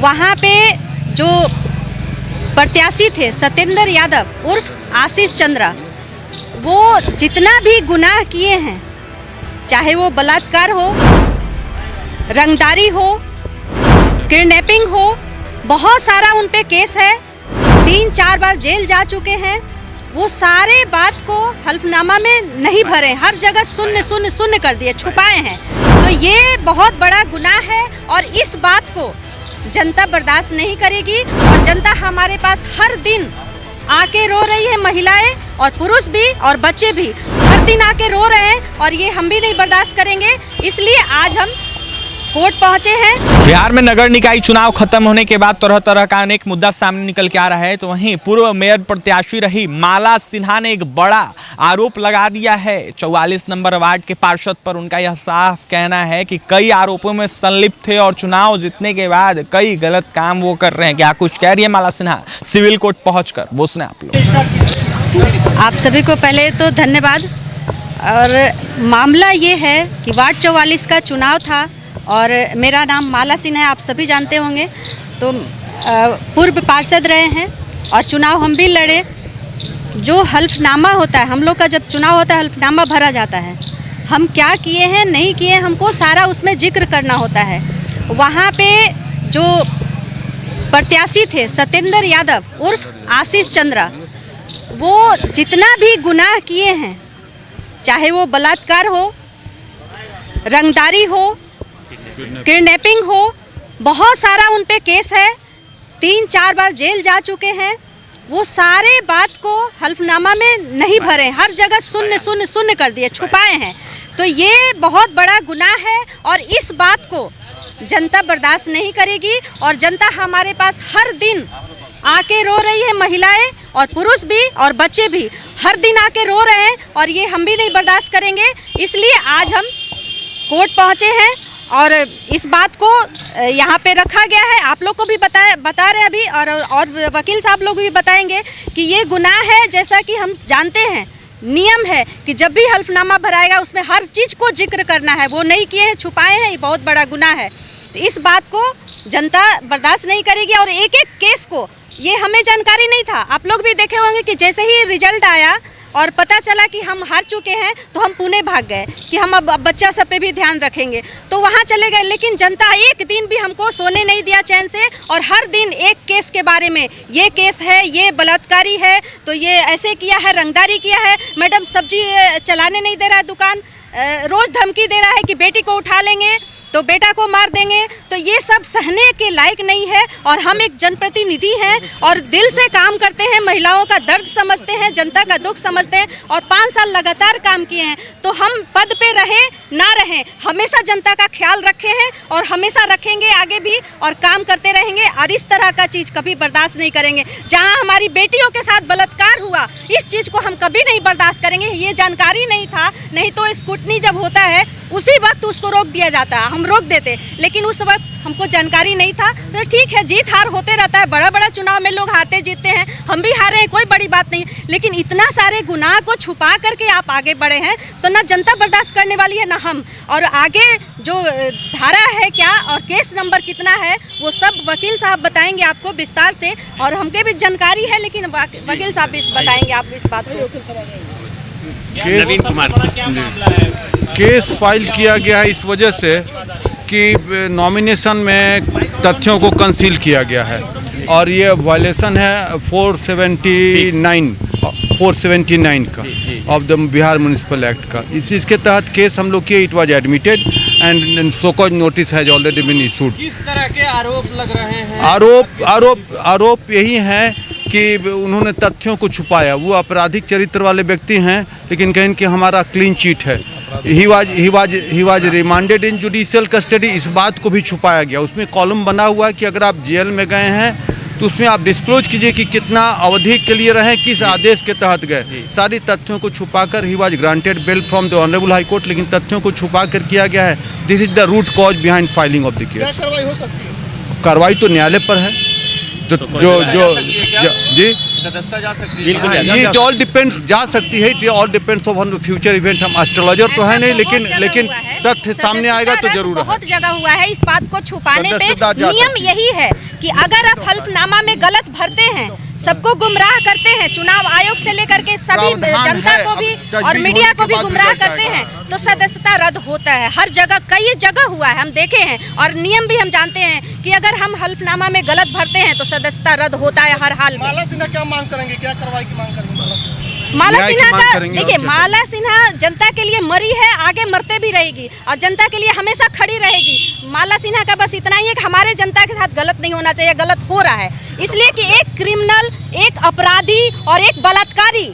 वहाँ पे जो प्रत्याशी थे सत्येंद्र यादव उर्फ आशीष चंद्रा, वो जितना भी गुनाह किए हैं, चाहे वो बलात्कार हो, रंगदारी हो, किडनैपिंग हो, बहुत सारा उन पे केस है, 3-4 बार जेल जा चुके हैं, वो सारे बात को हल्फनामा में नहीं भरे, हर जगह शून्य कर दिए, छुपाए हैं। तो ये बहुत बड़ा गुनाह है और इस बात को जनता बर्दाश्त नहीं करेगी। और जनता हमारे पास हर दिन आके रो रही है, महिलाएं और पुरुष भी और बच्चे भी हर दिन आके रो रहे हैं और ये हम भी नहीं बर्दाश्त करेंगे। इसलिए आज हम कोर्ट पहुंचे हैं। बिहार में नगर निकाय चुनाव खत्म होने के बाद तरह तरह का अनेक मुद्दा सामने निकल के आ रहा है। तो वहीं पूर्व मेयर प्रत्याशी रही माला सिन्हा ने एक बड़ा आरोप लगा दिया है 44 नंबर वार्ड के पार्षद पर। उनका यह साफ कहना है कि कई आरोपों में संलिप्त थे और चुनाव जीतने के बाद कई गलत काम वो कर रहे हैं। क्या कुछ कह रही है माला सिन्हा सिविल कोर्ट पहुंचकर, वो सुने आप लोग। आप सभी को पहले तो धन्यवाद। और मामला ये है कि वार्ड 44 का चुनाव था और मेरा नाम माला सिन्हा है, आप सभी जानते होंगे। तो पूर्व पार्षद रहे हैं और चुनाव हम भी लड़े। जो हल्फनामा होता है, हम लोग का जब चुनाव होता है हल्फनामा भरा जाता है, हम क्या किए हैं नहीं किए, हमको सारा उसमें जिक्र करना होता है। वहाँ पे जो प्रत्याशी थे सत्येंद्र यादव उर्फ आशीष चंद्रा, वो जितना भी गुनाह किए हैं, चाहे वो बलात्कार हो, रंगदारी हो, किडनैपिंग हो, बहुत सारा उन पे केस है, 3-4 बार जेल जा चुके हैं, वो सारे बात को हल्फनामा में नहीं भरे, हर जगह शून्य कर दिए, छुपाए हैं। तो ये बहुत बड़ा गुनाह है और इस बात को जनता बर्दाश्त नहीं करेगी। और जनता हमारे पास हर दिन आके रो रही है, महिलाएं और पुरुष भी और बच्चे भी हर दिन आके रो रहे हैं और ये हम भी नहीं बर्दाश्त करेंगे। इसलिए आज हम कोर्ट पहुँचे हैं और इस बात को यहाँ पे रखा गया है। आप लोग को भी बता रहे अभी और वकील साहब लोग भी बताएंगे कि ये गुनाह है। जैसा कि हम जानते हैं, नियम है कि जब भी हल्फनामा भराएगा उसमें हर चीज़ को जिक्र करना है। वो नहीं किए हैं, छुपाए हैं, ये बहुत बड़ा गुनाह है। तो इस बात को जनता बर्दाश्त नहीं करेगी। और एक एक केस को, ये हमें जानकारी नहीं था, आप लोग भी देखे होंगे कि जैसे ही रिजल्ट आया और पता चला कि हम हार चुके हैं तो हम पुणे भाग गए कि हम अब बच्चा सब पे भी ध्यान रखेंगे, तो वहाँ चले गए। लेकिन जनता एक दिन भी हमको सोने नहीं दिया चैन से और हर दिन एक केस के बारे में, ये केस है, ये बलात्कारी है, तो ये ऐसे किया है, रंगदारी किया है, मैडम सब्जी चलाने नहीं दे रहा है दुकान, रोज़ धमकी दे रहा है कि बेटी को उठा लेंगे तो बेटा को मार देंगे। तो ये सब सहने के लायक नहीं है। और हम एक जनप्रतिनिधि हैं और दिल से काम करते हैं, महिलाओं का दर्द समझते हैं, जनता का दुख समझते हैं और 5 साल लगातार काम किए हैं। तो हम पद पे रहें ना रहें, हमेशा जनता का ख्याल रखे हैं और हमेशा रखेंगे आगे भी और काम करते रहेंगे। और इस तरह का चीज़ कभी बर्दाश्त नहीं करेंगे। जहाँ हमारी बेटियों के साथ बलात्कार हुआ, इस चीज़ को हम कभी नहीं बर्दाश्त करेंगे। ये जानकारी नहीं था, नहीं तो स्क्रूटनी जब होता है उसी वक्त उसको रोक दिया जाता है, हम रोक देते, लेकिन उस वक्त हमको जानकारी नहीं था। तो ठीक है, जीत हार होते रहता है, बड़ा बड़ा चुनाव में लोग हारते जीतते हैं, हम भी हारे हैं, कोई बड़ी बात नहीं। लेकिन इतना सारे गुनाह को छुपा करके आप आगे बढ़े हैं तो ना जनता बर्दाश्त करने वाली है ना हम। और आगे जो धारा है क्या और केस नंबर कितना है, वो सब वकील साहब बताएंगे आपको विस्तार से। और हमके भी जानकारी है, लेकिन वकील साहब भी बताएंगे आपको इस बात को। नवीन कुमार, केस फाइल किया गया है इस वजह से कि नॉमिनेशन में तथ्यों को कंसील किया गया है और ये वायलेशन है 479 का of the Bihar municipal act का। इसके तहत केस हम लोग किए, it was admitted and show cause notice has already been issued. किस तरह के आरोप लग रहे हैं? आरोप यही है कि उन्होंने तथ्यों को छुपाया। वो आपराधिक चरित्र वाले व्यक्ति हैं, लेकिन कहें कि हमारा क्लीन चिट है। He was remanded in judicial custody, इस बात को भी छुपाया गया। उसमें कॉलम बना हुआ है कि अगर आप जेल में गए हैं तो उसमें आप डिस्क्लोज कीजिए कि कितना अवधि के लिए रहे, किस आदेश के तहत गए। सारी तथ्यों को छुपाकर ही was granted bail from the honourable high court, लेकिन तथ्यों को छुपाकर किया गया है। This is the root cause behind filing of the case. कार्रवाई हो सकती है? कार्रवाई तो न्यायालय पर है। जी सदस्यता जा सकती है। इट ऑल डिपेंड्स, जा सकती है, it all depends on future event. हम एस्ट्रोलॉजर तो है नहीं, लेकिन तथ्य सामने आएगा तो जरूर है। बहुत जगह हुआ है इस बात को छुपाने पे। नियम यही है कि अगर आप हल्फनामा में गलत भरते हैं, सबको गुमराह करते हैं, चुनाव आयोग से लेकर के सभी जनता को भी और मीडिया को भी गुमराह करते हैं, तो सदस्यता रद्द होता है। हर जगह, कई जगह हुआ है, हम देखे हैं, और नियम भी हम जानते हैं कि अगर हम हल्फनामा में गलत भरते हैं तो सदस्यता रद्द होता है हर हाल में। माला सिन्हा क्या मांग करेंगे, क्या कार्रवाई की मांग करेंगे? माला न्याय की सिन्हा मांग का करेंगे देखिए, और क्या माला सिन्हा जनता के लिए मरी है, आगे मरते भी रहेगी और जनता के लिए हमेशा खड़ी रहेगी। माला सिन्हा का बस इतना ही है कि हमारे जनता के साथ गलत नहीं होना चाहिए, गलत हो रहा है, इसलिए कि एक क्रिमिनल, एक अपराधी और एक बलात्कारी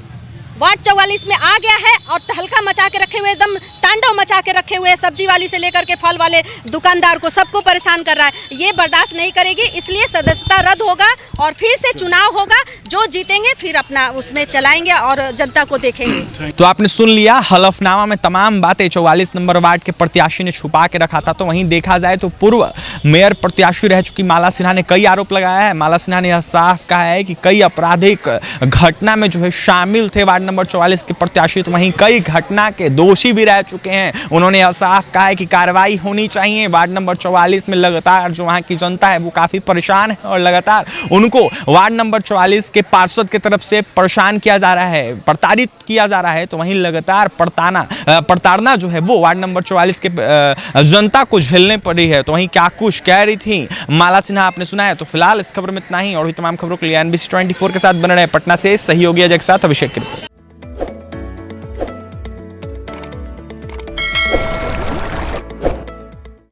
वार्ड 44 में आ गया है और तहलका मचा के रखे हुए, एकदम तांडव मचा के रखे हुए, सब्जी वाली से लेकर के फल वाले दुकानदार को, सबको परेशान कर रहा है। ये बर्दाश्त नहीं करेगी, इसलिए सदस्यता रद्द होगा और फिर से चुनाव होगा। जो जीतेंगे फिर अपना उसमें चलाएंगे और जनता को देखेंगे। तो आपने सुन लिया, हलफनामा में तमाम बातें 44 नंबर वार्ड के प्रत्याशी ने छुपा के रखा था। तो वहीं देखा जाए तो पूर्व मेयर प्रत्याशी रह चुकी माला सिन्हा ने कई आरोप लगाया है। माला सिन्हा ने यह साफ कहा है कि कई आपराधिक घटना में जो है शामिल थे वार्ड नंबर 44 के प्रत्याशी, तो वहीं कई घटना के दोषी भी रह चुके हैं। उन्होंने यह साफ कहा है कि कार्रवाई होनी चाहिए। वार्ड नंबर 44 में लगातार जो वहाँ की जनता है वो काफ़ी परेशान है और लगातार उनको वार्ड नंबर 44 के पार्षद की तरफ से परेशान किया जा रहा है, प्रताड़ित किया जा रहा है। तो वहीं लगातार प्रताड़ना जो है वो वार्ड नंबर 44 के जनता को झेलने पड़ी है। तो वहीं क्या कुछ कह रही थी माला सिन्हा आपने सुना है। तो फिलहाल इस खबर में इतना ही, और भी तमाम खबरों के लिए NBC 24 के साथ बने रहे। पटना से सहयोगी अजय के साथ अभिषेक की रिपोर्ट।